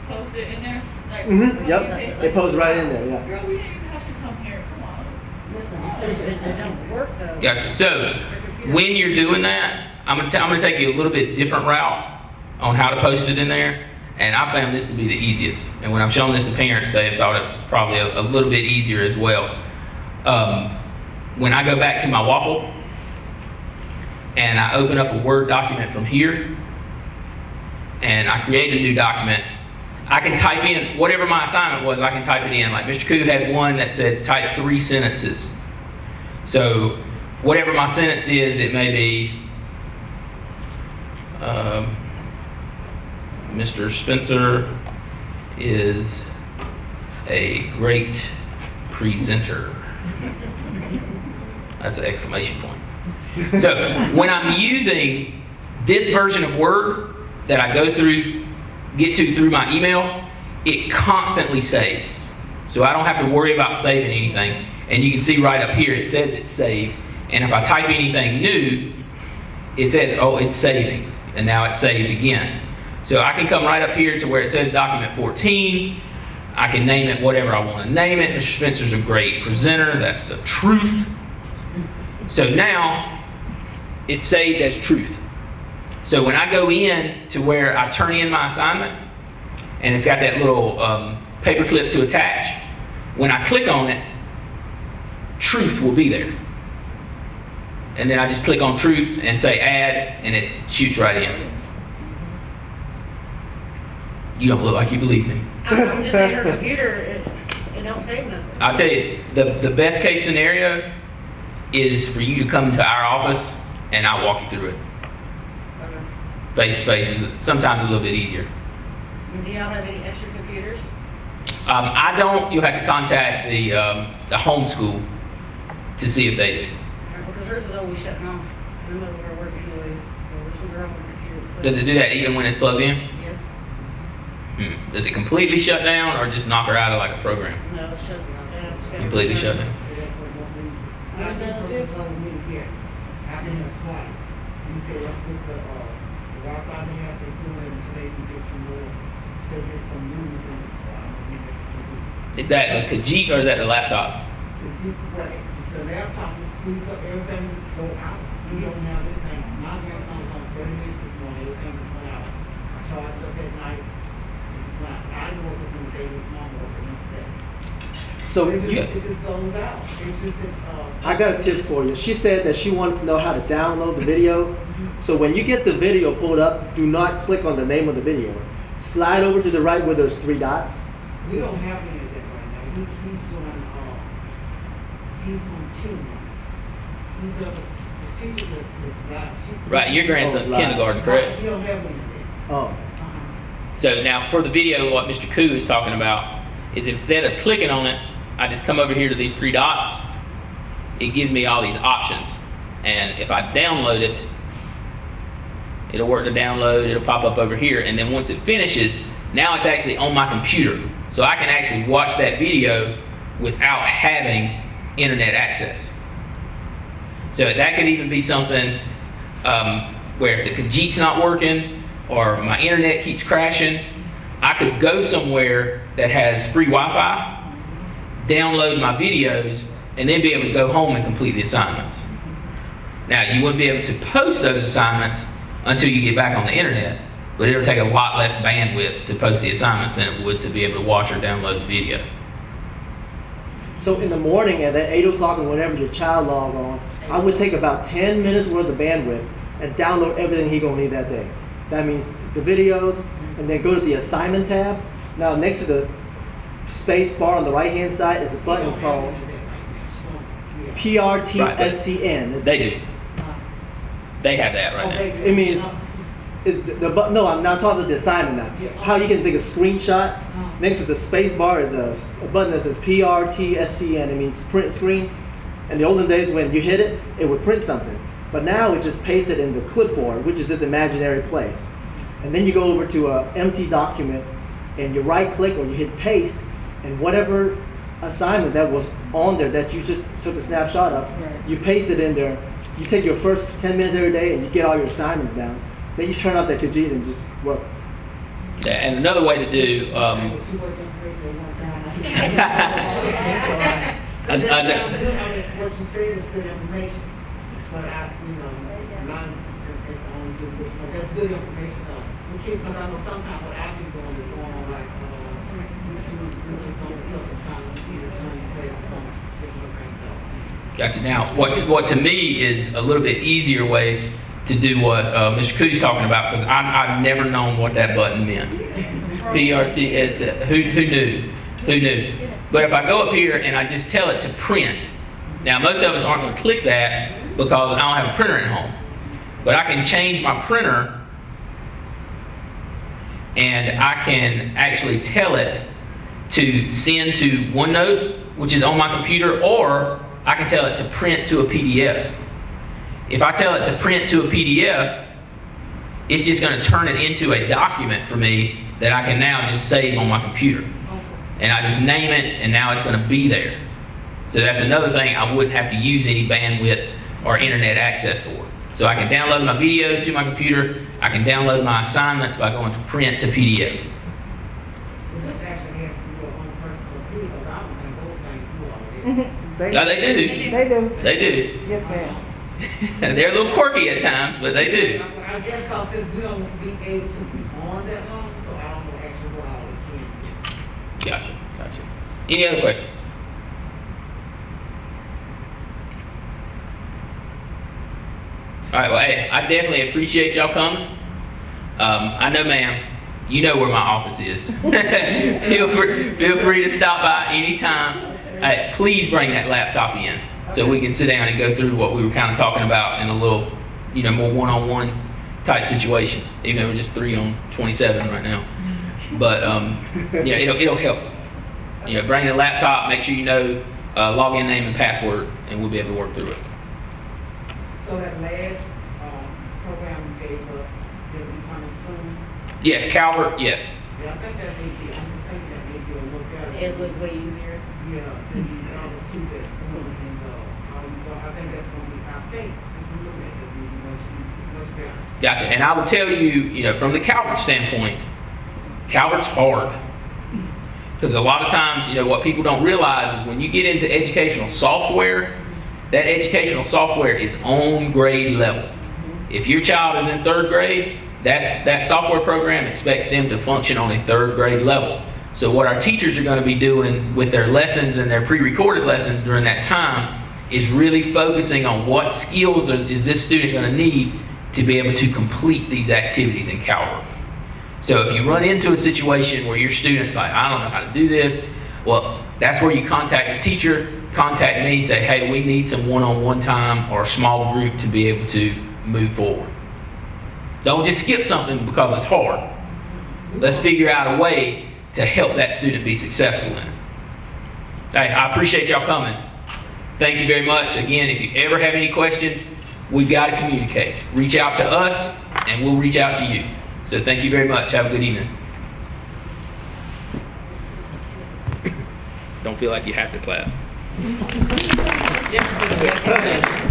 post it in there? Like, Yep. It posts right in there. Yeah. Girl, we didn't even have to come here. Come on. Listen, it don't work though. Gotcha. So when you're doing that, I'm gonna take you a little bit different route on how to post it in there. And I found this to be the easiest. And when I've shown this to parents, they have thought it was probably a little bit easier as well. When I go back to my waffle and I open up a Word document from here and I create a new document, I can type in whatever my assignment was. I can type it in. Like Mr. Koo had one that said type 3 sentences. So whatever my sentence is, it may be Mr. Spencer is a great presenter. That's an exclamation point. So when I'm using this version of Word that I get to through my email, it constantly saves. So I don't have to worry about saving anything. And you can see right up here, it says it's saved. And if I type anything new, it says, oh, it's saving. And now it's saved again. So I can come right up here to where it says document 14. I can name it whatever I want to name it. Mr. Spencer's a great presenter. That's the truth. So now it's saved as truth. So when I go in to where I turn in my assignment, and it's got that little paper clip to attach, when I click on it, truth will be there. And then I just click on truth and say add, and it shoots right in. You don't look like you believe me. I'm just saying her computer, it don't save nothing. I'll tell you, the best case scenario is for you to come to our office and I'll walk you through it. Face to face is sometimes a little bit easier. Do y'all have any extra computers? I don't. You'll have to contact the homeschool to see if they do. Because hers is always shutting off in the middle of her work anyways. So there's something wrong with the computer. So Does it do that even when it's plugged in? yes. Does it completely shut down or just knock her out of like a program? No, it shuts down. Completely shut down. I think the one we get, I didn't have twice. You said that's with the Wi-Fi they have to do it and say you get some more, so get some news in it. So I don't think that's Is that the Khajiit or is that the laptop? the laptop just screws up, everything just go out. You don't have anything. My grandson's on 30 minutes this morning, everything just went out. I charged up at night. It's not, I didn't work with them the day this morning, working on today. So It you, just goes out. It's just, I got a tip for you. She said that she wanted to know how to download the video. So when you get the video pulled up, do not click on the name of the video. Slide over to the right where there's 3 dots. we don't have any of that right now. He's on team. He does, the teacher is not. Right, your grandson's live. kindergarten, correct? We don't have any of that. Oh, So now for the video, what Mr. Koo is talking about is instead of clicking on it, I just come over here to these 3 dots. It gives me all these options. And if I download it, it'll work to download, it'll pop up over here. And then once it finishes, now it's actually on my computer. So I can actually watch that video without having internet access. So that could even be something where if the Khajiit's not working or my internet keeps crashing, I could go somewhere that has free Wi-Fi, download my videos, and then be able to go home and complete the assignments. Now, you wouldn't be able to post those assignments until you get back on the internet, but it'll take a lot less bandwidth to post the assignments than it would to be able to watch or download the video. so in the morning at 8 o'clock or whenever your child logs on, I would take about 10 minutes worth of bandwidth and download everything he's gonna need that day. That means the videos, and then go to the assignment tab. Now next to the space bar on the right hand side is a button called PRTSCN. They do. They have that right now. It means no, I'm not talking about the assignment now. How you can take a screenshot. Next to the space bar is a button that says PRTSCN. It means print screen. In the olden days when you hit it, it would print something. But now it just pastes it in the clipboard, which is this imaginary place. And then you go over to an empty document and you right click or you hit paste, and whatever assignment that was on there that you just took a snapshot of, you paste it in there. You take your first 10 minutes every day and you get all your assignments down. Then you turn off that Khajiit and just work. And another way to do, Too much information at one time. An- That's an- good. I mean, what you said is good information, but mine is only good, but that's good information. We can't, because I know sometimes what I've been doing is going on like, YouTube, doing some stuff and trying to see the training plays from different things else. Gotcha. Now, what to me is a little bit easier way to do what Mr. Cootie's talking about, because I've never known what that button meant. PRTS, who knew? Who knew? But if I go up here and I just tell it to print, now most of us aren't going to click that because I don't have a printer at home. But I can change my printer and I can actually tell it to send to OneNote, which is on my computer, or I can tell it to print to a PDF. If I tell it to print to a PDF, it's just going to turn it into a document for me that I can now just save on my computer. And I just name it, and now it's going to be there. So that's another thing I wouldn't have to use any bandwidth or internet access for. So I can download my videos to my computer. I can download my assignments by going to print to PDF. This actually has to be your own personal computer, because I don't think those things do all this. No, they do. They do. They do. Yes, ma'am. They're a little quirky at times, but they do. I guess because since we don't be able to be on that long, so I don't know actually what all it can do. Gotcha, gotcha. Any other questions? All right, well, hey, I definitely appreciate y'all coming. I know, ma'am, you know where my office is. feel free to stop by anytime. Hey, please bring that laptop in so we can sit down and go through what we were kind of talking about in a little, more one-on-one type situation, even though we're just 3 on 27 right now. But yeah, it'll help. Bring the laptop, make sure you know login name and password, and we'll be able to work through it. So that last program you gave us, it'll be coming soon. Yes, Calvert, yes. Yeah, I think that may be, I'm just thinking that may be a little better. It looked way easier. Yeah, than the other two that's doing, and I think that's gonna be, I think, if you look at it, it'll be much better. Gotcha. And I will tell you, from the Calvert standpoint, Calvert's hard. Because a lot of times, what people don't realize is when you get into educational software, that educational software is on grade level. If your child is in 3rd grade, that software program expects them to function on a 3rd grade level. So what our teachers are going to be doing with their lessons and their pre-recorded lessons during that time is really focusing on what skills is this student going to need to be able to complete these activities in Calvert. So if you run into a situation where your student's like, I don't know how to do this, well, that's where you contact the teacher, contact me, say, hey, we need some one-on-one time or a small group to be able to move forward. Don't just skip something because it's hard. Let's figure out a way to help that student be successful in it. Hey, I appreciate y'all coming. Thank you very much. Again, if you ever have any questions, we've got to communicate. Reach out to us, and we'll reach out to you. So thank you very much. Have a good evening. Don't feel like you have to clap. Yes,